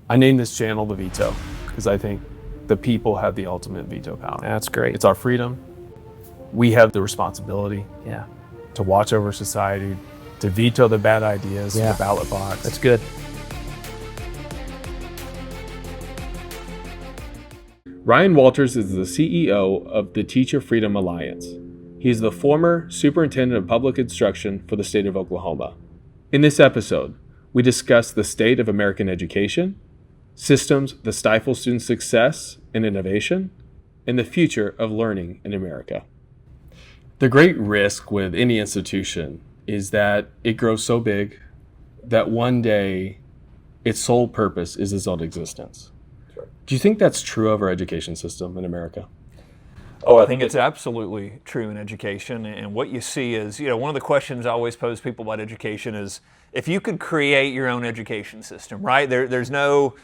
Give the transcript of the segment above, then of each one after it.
I named this channel The Veto because I think the people have the ultimate veto power. That's great. It's our freedom. We have the responsibility Yeah. to watch over society, to veto the bad ideas in the ballot box. That's good. Ryan Walters is the CEO of the Teacher Freedom Alliance. He is the former Superintendent of Public Instruction for the state of Oklahoma. In this episode, we discuss the state of American education, systems that stifle student success and innovation, and the future of learning in America. The great risk with any institution is that it grows so big that one day its sole purpose is its own existence. Sure. Do you think that's true of our education system in America? Oh, I think it's absolutely true in education. And what you see is, one of the questions I always pose people about education is, if you could create your own education system, right? There's no,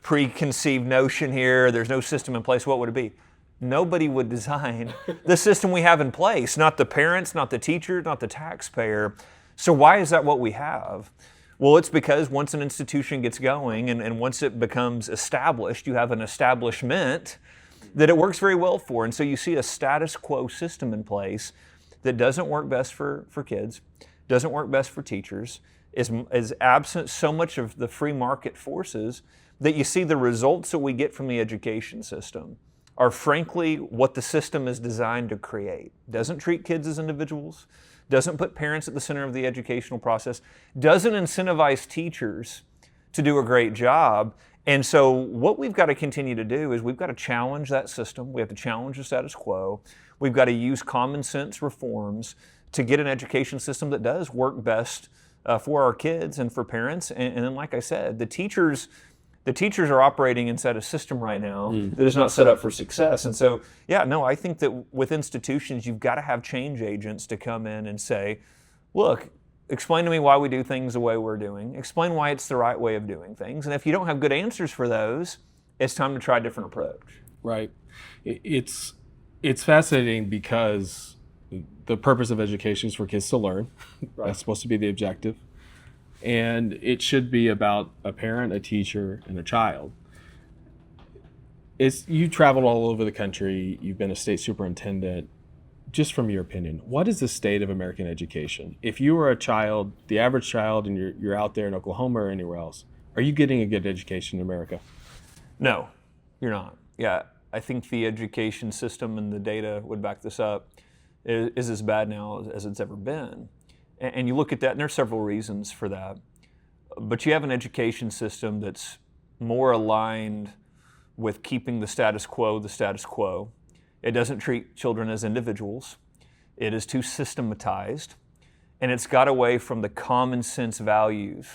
preconceived notion here. There's no system in place. What would it be? Nobody would design the system we have in place. Not the parents, not the teacher, not the taxpayer. So why is that what we have? Well, it's because once an institution gets going and once it becomes established, you have an establishment that it works very well for. And so you see a status quo system in place that doesn't work best for kids, doesn't work best for teachers, is absent so much of the free market forces that you see the results that we get from the education system are frankly what the system is designed to create. Doesn't treat kids as individuals, doesn't put parents at the center of the educational process, doesn't incentivize teachers to do a great job. And so what we've got to continue to do is we've got to challenge that system. We have to challenge the status quo. We've got to use common sense reforms to get an education system that does work best for our kids and for parents. And then, like I said, the teachers are operating inside a system right now that is not set up for success. And so, I think that with institutions, you've got to have change agents to come in and say, look, explain to me why we do things the way we're doing. Explain why it's the right way of doing things. And if you don't have good answers for those, it's time to try a different approach. Right. It's fascinating because the purpose of education is for kids to learn. Right. That's supposed to be the objective. And it should be about a parent, a teacher, and a child. You traveled all over the country. You've been a state superintendent. Just from your opinion, what is the state of American education? If you were a child, the average child, and you're out there in Oklahoma or anywhere else, are you getting a good education in America? No, you're not. Yeah, I think the education system and the data would back this up is as bad now as it's ever been. And you look at that, and there's several reasons for that. But you have an education system that's more aligned with keeping the status quo the status quo. It doesn't treat children as individuals. It is too systematized. And it's got away from the common sense values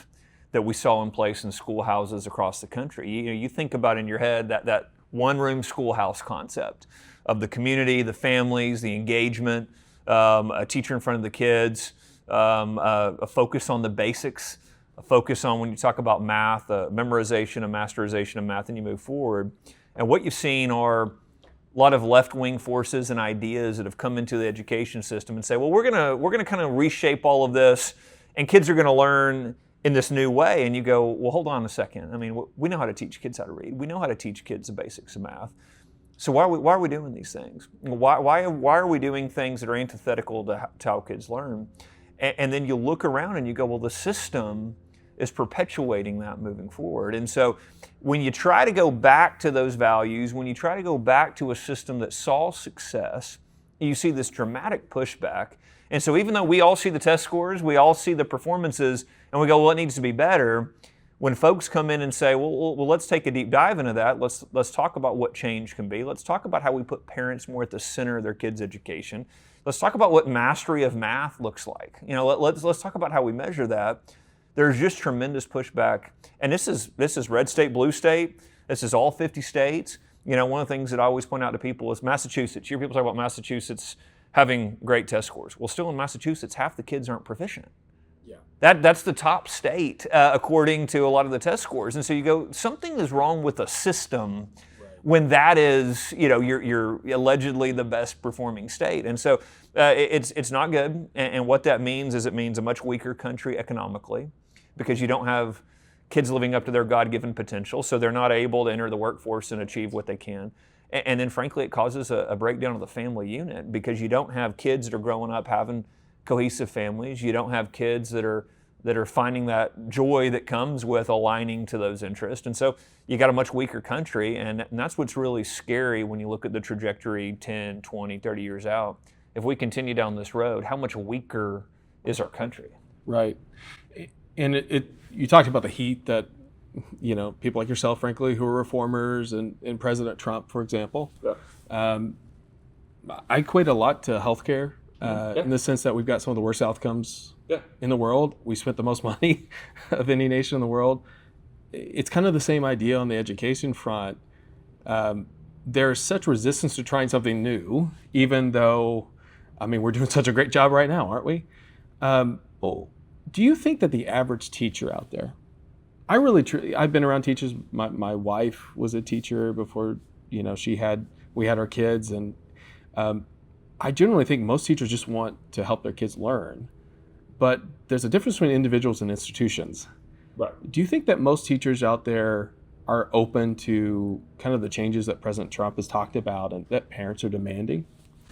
that we saw in place in schoolhouses across the country. You think about in your head that one-room schoolhouse concept of the community, the families, the engagement, a teacher in front of the kids, a focus on the basics, a focus on when you talk about math, memorization and masterization of math, and you move forward. And what you've seen are a lot of left-wing forces and ideas that have come into the education system and say, well, we're gonna kind of reshape all of this, and kids are gonna learn in this new way. And you go, well, hold on a second. I mean, we know how to teach kids how to read. We know how to teach kids the basics of math. So why are we doing these things? Why are we doing things that are antithetical to how kids learn? And then you look around and you go, well, the system is perpetuating that moving forward. And so when you try to go back to those values, when you try to go back to a system that saw success, you see this dramatic pushback. And so even though we all see the test scores, we all see the performances, and we go, well, it needs to be better. When folks come in and say, well, let's take a deep dive into that. Let's talk about what change can be. Let's talk about how we put parents more at the center of their kids' education. Let's talk about what mastery of math looks like. Let's talk about how we measure that. There's just tremendous pushback. And this is red state, blue state. This is all 50 states. One of the things that I always point out to people is Massachusetts. You hear people talk about Massachusetts having great test scores. Well, still in Massachusetts, half the kids aren't proficient. Yeah. That's the top state according to a lot of the test scores. And so you go, something is wrong with a system when that is, you're allegedly the best performing state. And so it's not good. And what that means is it means a much weaker country economically, because you don't have kids living up to their God-given potential, so they're not able to enter the workforce and achieve what they can. And then frankly, it causes a breakdown of the family unit, because you don't have kids that are growing up having cohesive families. You don't have kids that are finding that joy that comes with aligning to those interests. And so you got a much weaker country, and that's what's really scary when you look at the trajectory 10, 20, 30 years out. If we continue down this road, how much weaker is our country? Right. And you talked about the heat that, people like yourself, frankly, who are reformers, and President Trump, for example. Yeah. I equate a lot to healthcare in the sense that we've got some of the worst outcomes in the world. We spent the most money of any nation in the world. It's kind of the same idea on the education front. There's such resistance to trying something new, even though, we're doing such a great job right now, aren't we? Do you think that the average teacher out there, I've been around teachers. My wife was a teacher before, we had our kids, and I generally think most teachers just want to help their kids learn. But there's a difference between individuals and institutions. Right. Do you think that most teachers out there are open to kind of the changes that President Trump has talked about and that parents are demanding?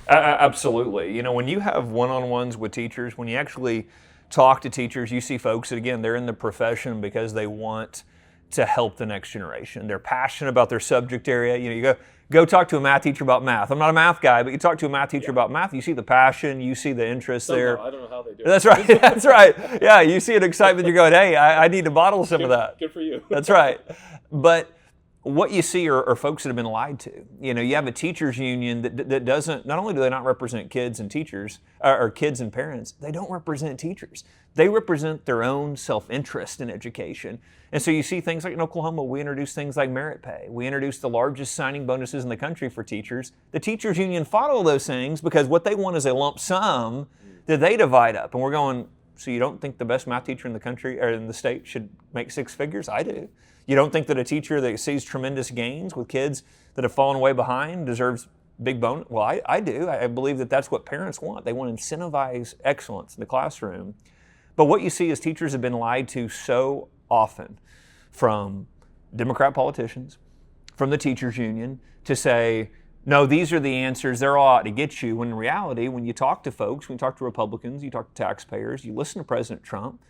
Absolutely. When you have one-on-ones with teachers, when you actually talk to teachers, you see folks that, again, they're in the profession because they want to help the next generation. They're passionate about their subject area. You go talk to a math teacher about math. I'm not a math guy, but you talk to a math teacher about math, you see the passion, you see the interest there. I don't know how they do it. That's right. That's right. Yeah, you see an excitement. You're going, hey, I need to bottle some of that. Good for you. That's right. But what you see are folks that have been lied to. You have a teachers union that doesn't, not only do they not represent kids and teachers, or kids and parents, they don't represent teachers. They represent their own self-interest in education. And so you see things like in Oklahoma, we introduced things like merit pay. We introduced the largest signing bonuses in the country for teachers. The teachers union fought all those things because what they want is a lump sum that they divide up. And we're going, so you don't think the best math teacher in the country or in the state should make six figures? I do. You don't think that a teacher that sees tremendous gains with kids that have fallen way behind deserves big bonus? Well, I do. I believe that that's what parents want. They want to incentivize excellence in the classroom. But what you see is teachers have been lied to so often, from Democrat politicians, from the teachers union, to say, no, these are the answers, they're all out to get you. When in reality, when you talk to folks, when you talk to Republicans, you talk to taxpayers, you listen to President Trump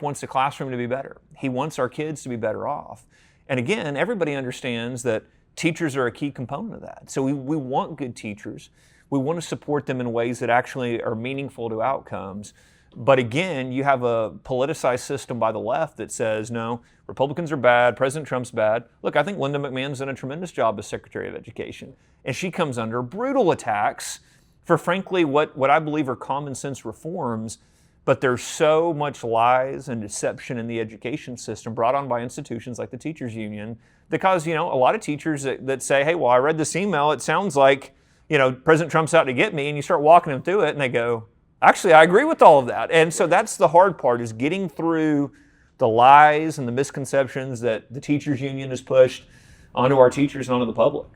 wants the classroom to be better. He wants our kids to be better off. And again, everybody understands that teachers are a key component of that. So we want good teachers. We want to support them in ways that actually are meaningful to outcomes. But again, you have a politicized system by the left that says, no, Republicans are bad, President Trump's bad. Look, I think Linda McMahon's done a tremendous job as Secretary of Education. And she comes under brutal attacks for, frankly, what I believe are common sense reforms. But there's so much lies and deception in the education system brought on by institutions like the teachers union that cause, a lot of teachers that say, hey, well, I read this email. It sounds like, President Trump's out to get me. And you start walking them through it and they go, actually, I agree with all of that. And so that's the hard part, is getting through the lies and the misconceptions that the teachers union has pushed onto our teachers and onto the public.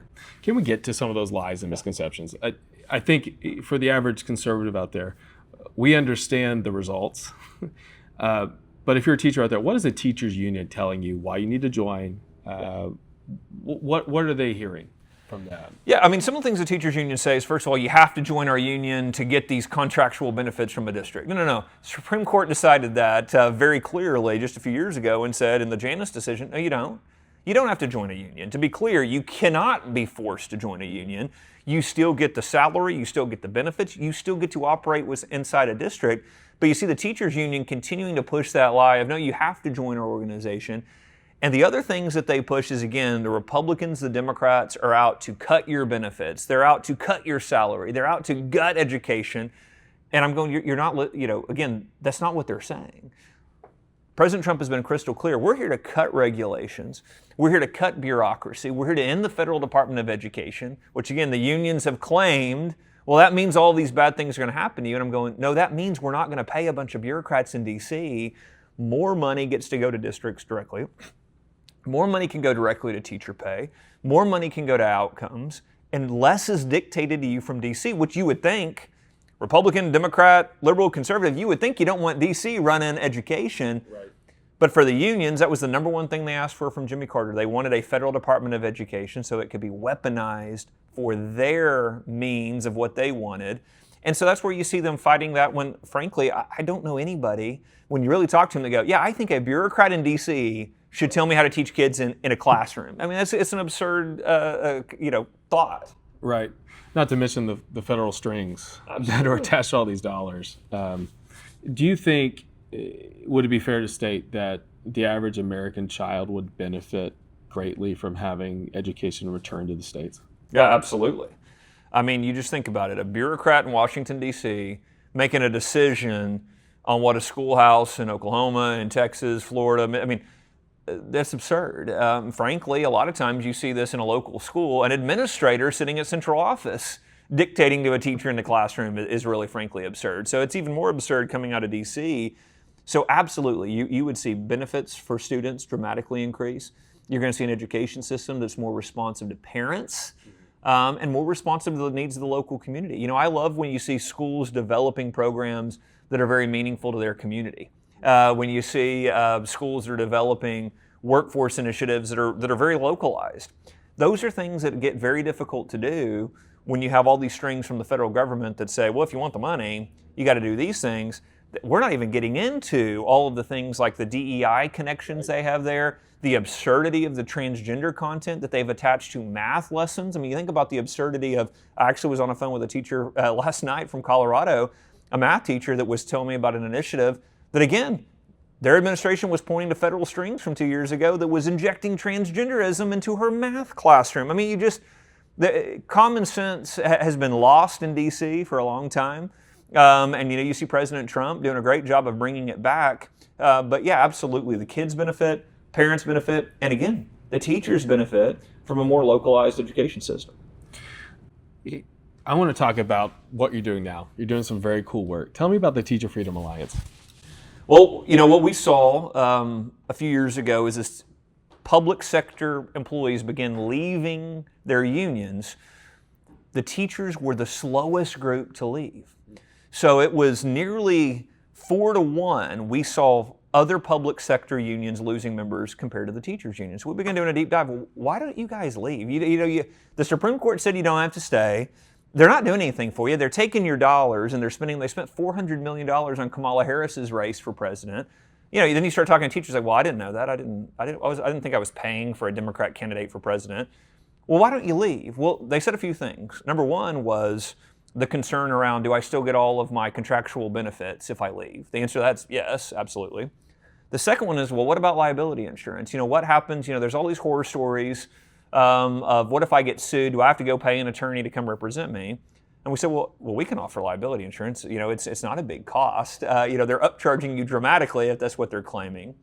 Can we get to some of those lies and misconceptions? I think for the average conservative out there, we understand the results. But if you're a teacher out there, what is the teachers union telling you why you need to join? What are they hearing from that? Yeah, some of the things the teachers union say is, first of all, you have to join our union to get these contractual benefits from a district. No. Supreme Court decided that very clearly just a few years ago and said in the Janus decision, no, you don't. You don't have to join a union. To be clear, you cannot be forced to join a union. You still get the salary, you still get the benefits, you still get to operate inside a district. But you see the teachers union continuing to push that lie of, no, you have to join our organization. And the other things that they push is, again, the Republicans, the Democrats are out to cut your benefits. They're out to cut your salary. They're out to gut education. And I'm going, you're not, again, that's not what they're saying. President Trump has been crystal clear. We're here to cut regulations. We're here to cut bureaucracy. We're here to end the Federal Department of Education, which, again, the unions have claimed, well, that means all these bad things are going to happen to you. And I'm going, no, that means we're not going to pay a bunch of bureaucrats in D.C. More money gets to go to districts directly. More money can go directly to teacher pay. More money can go to outcomes. And less is dictated to you from D.C., which you would think, Republican, Democrat, liberal, conservative, you would think you don't want D.C. running education. Right. But for the unions, that was the number one thing they asked for from Jimmy Carter. They wanted a federal Department of Education so it could be weaponized for their means of what they wanted. And so that's where you see them fighting that when, frankly, I don't know anybody, when you really talk to them, they go, yeah, I think a bureaucrat in D.C. should tell me how to teach kids in a classroom. I mean, it's an absurd thought. Right. Not to mention the federal strings that are attached to all these dollars. Do you think, would it be fair to state that the average American child would benefit greatly from having education returned to the states? Yeah, absolutely. I mean, you just think about it. A bureaucrat in Washington, D.C. making a decision on what a schoolhouse in Oklahoma, in Texas, Florida, I mean, that's absurd. Frankly, a lot of times you see this in a local school. An administrator sitting at central office dictating to a teacher in the classroom is really, frankly, absurd. So it's even more absurd coming out of D.C. So absolutely, you would see benefits for students dramatically increase. You're going to see an education system that's more responsive to parents and more responsive to the needs of the local community. You know, I love when you see schools developing programs that are very meaningful to their community. When you see schools that are developing workforce initiatives that are very localized. Those are things that get very difficult to do when you have all these strings from the federal government that say, well, if you want the money, you got to do these things. We're not even getting into all of the things like the DEI connections they have there, the absurdity of the transgender content that they've attached to math lessons. I mean, you think about the absurdity of, I actually was on the phone with a teacher last night from Colorado, a math teacher that was telling me about an initiative that, again, their administration was pointing to federal strings from 2 years ago that was injecting transgenderism into her math classroom. I mean, the common sense has been lost in D.C. for a long time. And you see President Trump doing a great job of bringing it back. But yeah, absolutely. The kids benefit, parents benefit, and again, the teachers benefit from a more localized education system. I want to talk about what you're doing now. You're doing some very cool work. Tell me about the Teacher Freedom Alliance. Well, what we saw a few years ago is this public sector employees began leaving their unions. The teachers were the slowest group to leave. So it was nearly 4-1. We saw other public sector unions losing members compared to the teachers' unions. So we began doing a deep dive. Well, why don't you guys leave? The Supreme Court said you don't have to stay. They're not doing anything for you. They're taking your dollars and they spent $400 million on Kamala Harris's race for president. Then you start talking to teachers like, well, I didn't know that. I didn't think I was paying for a Democrat candidate for president. Well, why don't you leave? Well, they said a few things. Number one was the concern around, do I still get all of my contractual benefits if I leave? The answer to that's yes, absolutely. The second one is, well, what about liability insurance? What happens? There's all these horror stories of what if I get sued? Do I have to go pay an attorney to come represent me? And we said, well, we can offer liability insurance. It's not a big cost. They're upcharging you dramatically if that's what they're claiming.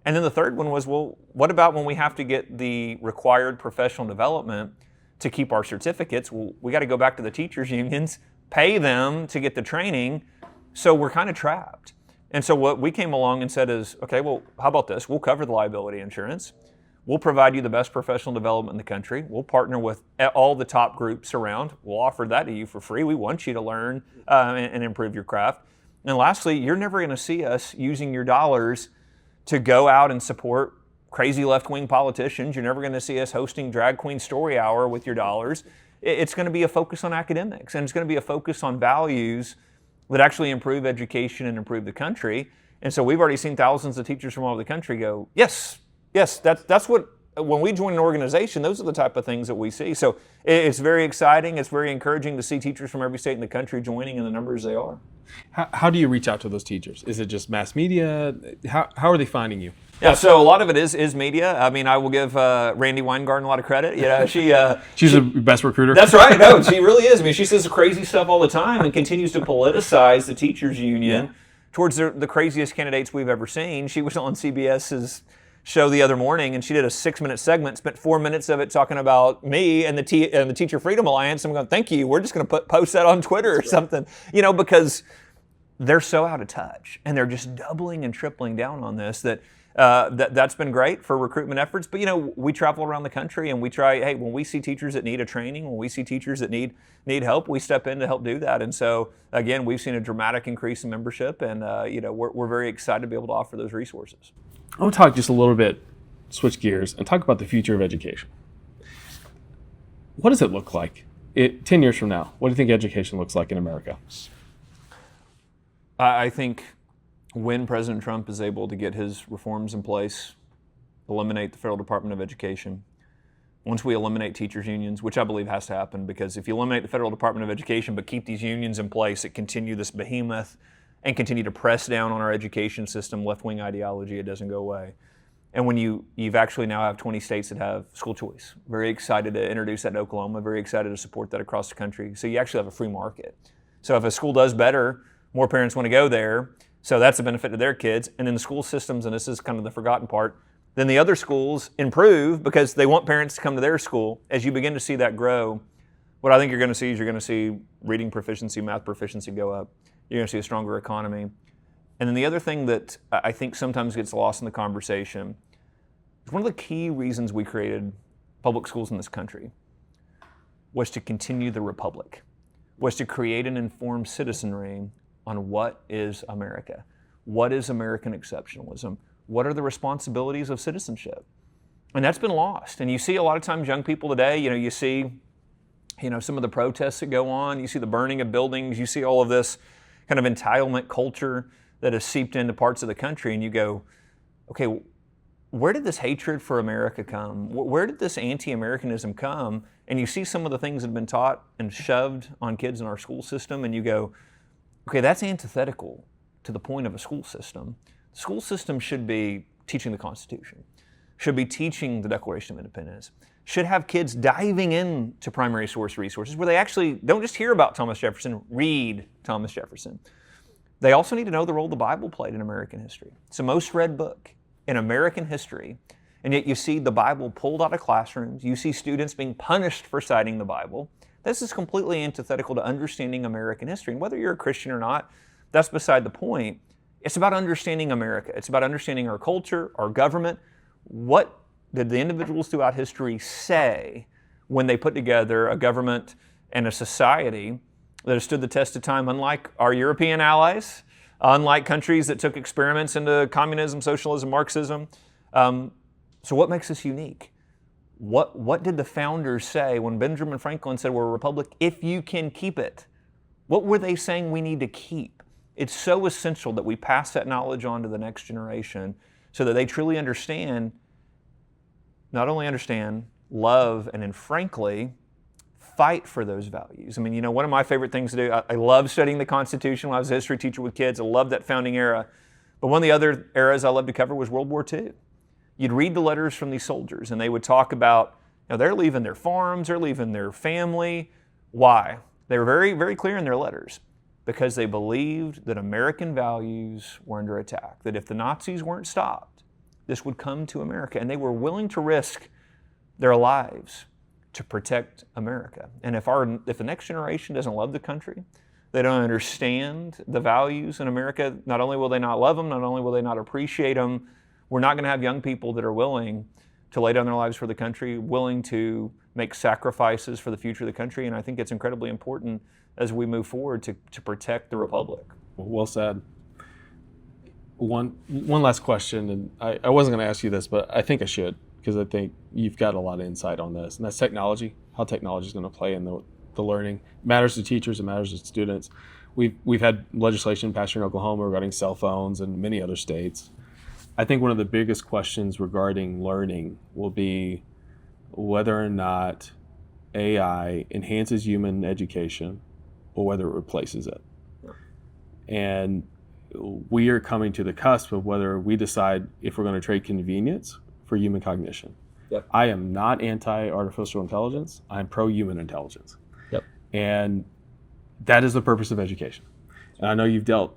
And then the third one was, well, what about when we have to get the required professional development to keep our certificates? Well, we got to go back to the teachers' unions, pay them to get the training, so we're kind of trapped. And so what we came along and said is, okay, well, how about this? We'll cover the liability insurance. We'll provide you the best professional development in the country. We'll partner with all the top groups around. We'll offer that to you for free. We want you to learn and improve your craft. And lastly, you're never going to see us using your dollars to go out and support crazy left-wing politicians. You're never going to see us hosting Drag Queen Story Hour with your dollars. It's going to be a focus on academics, and it's going to be a focus on values that actually improve education and improve the country. And so we've already seen thousands of teachers from all over the country go, yes, that's what, when we join an organization, those are the type of things that we see. So it's very exciting. It's very encouraging to see teachers from every state in the country joining in the numbers they are. How do you reach out to those teachers? Is it just mass media? How are they finding you? Yeah, so a lot of it is media. I mean, I will give Randy Weingarten a lot of credit. She's the best recruiter. That's right. No, she really is. I mean, she says crazy stuff all the time and continues to politicize the teachers union towards the craziest candidates we've ever seen. She was on CBS's show the other morning, and she did a 6-minute segment, spent 4 minutes of it talking about me and the Teacher Freedom Alliance. I'm going, thank you. We're just going to post that on Twitter or something, because they're so out of touch, and they're just doubling and tripling down on this that That's been great for recruitment efforts. But we travel around the country and we try. Hey, when we see teachers that need a training, when we see teachers that need help, we step in to help do that. And so again, we've seen a dramatic increase in membership, and we're very excited to be able to offer those resources. I want to talk just a little bit, switch gears, and talk about the future of education. What does it look like 10 years from now? What do you think education looks like in America? I think when President Trump is able to get his reforms in place, eliminate the Federal Department of Education, once we eliminate teachers' unions, which I believe has to happen, because if you eliminate the Federal Department of Education but keep these unions in place that continue this behemoth and continue to press down on our education system, left-wing ideology, it doesn't go away. And when you've actually now have 20 states that have school choice. Very excited to introduce that in Oklahoma, very excited to support that across the country. So you actually have a free market. So if a school does better, more parents want to go there. So that's a benefit to their kids. And then the school systems, and this is kind of the forgotten part, then the other schools improve because they want parents to come to their school. As you begin to see that grow, what I think you're going to see is you're going to see reading proficiency, math proficiency go up. You're going to see a stronger economy. And then the other thing that I think sometimes gets lost in the conversation is one of the key reasons we created public schools in this country was to continue the republic, was to create an informed citizenry on what is America, what is American exceptionalism, what are the responsibilities of citizenship. And that's been lost. And you see a lot of times young people today, you see some of the protests that go on, you see the burning of buildings, you see all of this kind of entitlement culture that has seeped into parts of the country, and you go, okay, where did this hatred for America come? Where did this anti-Americanism come? And you see some of the things that have been taught and shoved on kids in our school system, and you go, okay, that's antithetical to the point of a school system. The school system should be teaching the Constitution, should be teaching the Declaration of Independence, should have kids diving into primary source resources where they actually don't just hear about Thomas Jefferson, read Thomas Jefferson. They also need to know the role the Bible played in American history. It's the most read book in American history, and yet you see the Bible pulled out of classrooms. You see students being punished for citing the Bible. This is completely antithetical to understanding American history. And whether you're a Christian or not, that's beside the point. It's about understanding America. It's about understanding our culture, our government. What did the individuals throughout history say when they put together a government and a society that has stood the test of time, unlike our European allies, unlike countries that took experiments into communism, socialism, Marxism? So what makes us unique? What did the founders say when Benjamin Franklin said we're a republic if you can keep it? What were they saying we need to keep? It's so essential that we pass that knowledge on to the next generation so that they truly understand, not only understand, love, and then frankly, fight for those values. I mean, one of my favorite things to do, I love studying the Constitution when I was a history teacher with kids. I loved that founding era. But one of the other eras I loved to cover was World War II. You'd read the letters from these soldiers, and they would talk about, they're leaving their farms, they're leaving their family. Why? They were very, very clear in their letters. Because they believed that American values were under attack, that if the Nazis weren't stopped, this would come to America. And they were willing to risk their lives to protect America. And if the next generation doesn't love the country, they don't understand the values in America, not only will they not love them, not only will they not appreciate them, we're not going to have young people that are willing to lay down their lives for the country, willing to make sacrifices for the future of the country. And I think it's incredibly important as we move forward to protect the republic. Well said. One last question, and I wasn't going to ask you this, but I think I should, because I think you've got a lot of insight on this, and that's technology, how technology is going to play in the learning. It matters to teachers, it matters to students. We've had legislation passed here in Oklahoma regarding cell phones and many other states. I think one of the biggest questions regarding learning will be whether or not AI enhances human education or whether it replaces it. And we are coming to the cusp of whether we decide if we're going to trade convenience for human cognition. Yep. I am not anti-artificial intelligence. I'm pro-human intelligence. Yep. And that is the purpose of education. And I know you've dealt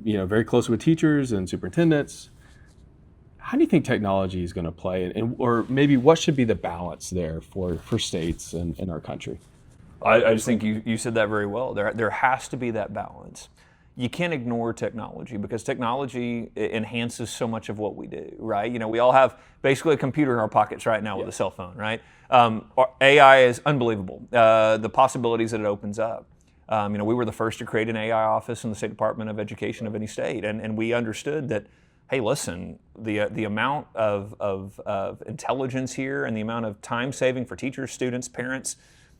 very closely with teachers and superintendents. How do you think technology is going to play, or maybe what should be the balance there for states and in our country? I just think you said that very well. There has to be that balance. you can't ignore technology because technology enhances so much of what we do, right? We all have basically a computer in our pockets right now with a cell phone, right? AI is unbelievable, the possibilities that it opens up. We were the first to create an AI office in the State Department of Education of any state, and we understood that, hey, listen, the amount of intelligence here and the amount of time saving for teachers, students, parents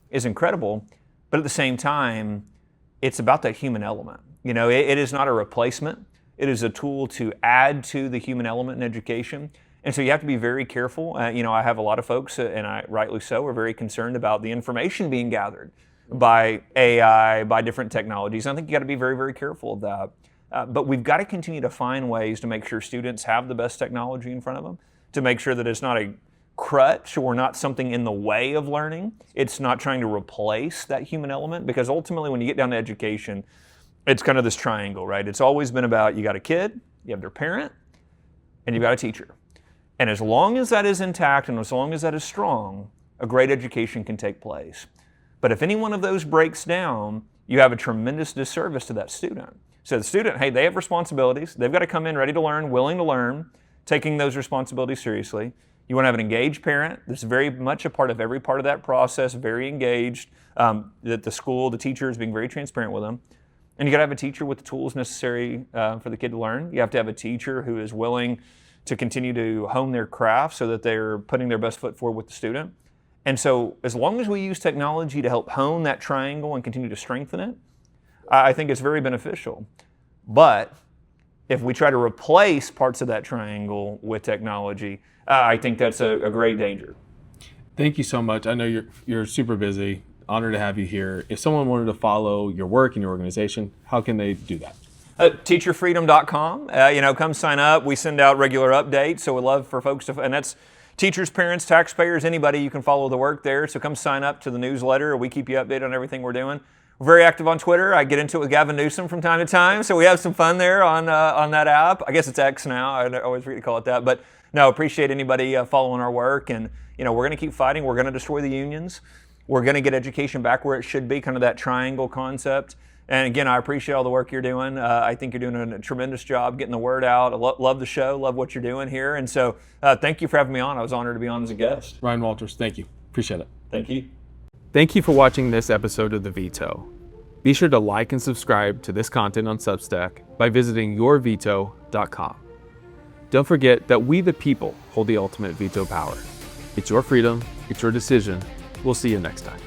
is incredible, but at the same time, it's about that human element. It is not a replacement. It is a tool to add to the human element in education. And so you have to be very careful. I have a lot of folks, and rightly so, are very concerned about the information being gathered by AI, by different technologies. And I think you got to be very, very careful of that. But we've got to continue to find ways to make sure students have the best technology in front of them, to make sure that it's not a crutch or not something in the way of learning. It's not trying to replace that human element, because ultimately when you get down to education, it's kind of this triangle, right? It's always been about, you got a kid, you have their parent, and you've got a teacher. And as long as that is intact and as long as that is strong, a great education can take place. But if any one of those breaks down, you have a tremendous disservice to that student. So the student, hey, they have responsibilities. They've got to come in ready to learn, willing to learn, taking those responsibilities seriously. You want to have an engaged parent that's very much a part of every part of that process, very engaged, that the school, the teacher is being very transparent with them. And you got to have a teacher with the tools necessary for the kid to learn. You have to have a teacher who is willing to continue to hone their craft so that they're putting their best foot forward with the student. And so as long as we use technology to help hone that triangle and continue to strengthen it, I think it's very beneficial. But if we try to replace parts of that triangle with technology, I think that's a great danger. Thank you so much. I know you're super busy. Honored to have you here. If someone wanted to follow your work and your organization, how can they do that? Teacherfreedom.com. Come sign up. We send out regular updates, so we'd love for folks to, and that's teachers, parents, taxpayers, anybody, you can follow the work there. So come sign up to the newsletter. We keep you updated on everything we're doing. We're very active on Twitter. I get into it with Gavin Newsom from time to time, so we have some fun there on that app. I guess it's X now. I always forget to call it that. But no, appreciate anybody following our work. And we're going to keep fighting. We're going to destroy the unions. We're going to get education back where it should be, kind of that triangle concept. And again, I appreciate all the work you're doing. I think you're doing a tremendous job getting the word out. I love the show, love what you're doing here. And so thank you for having me on. I was honored to be on as a guest. Ryan Walters, thank you. Appreciate it. Thank you. Thank you for watching this episode of The Veto. Be sure to like and subscribe to this content on Substack by visiting yourveto.com. Don't forget that we the people hold the ultimate veto power. It's your freedom, it's your decision. We'll see you next time.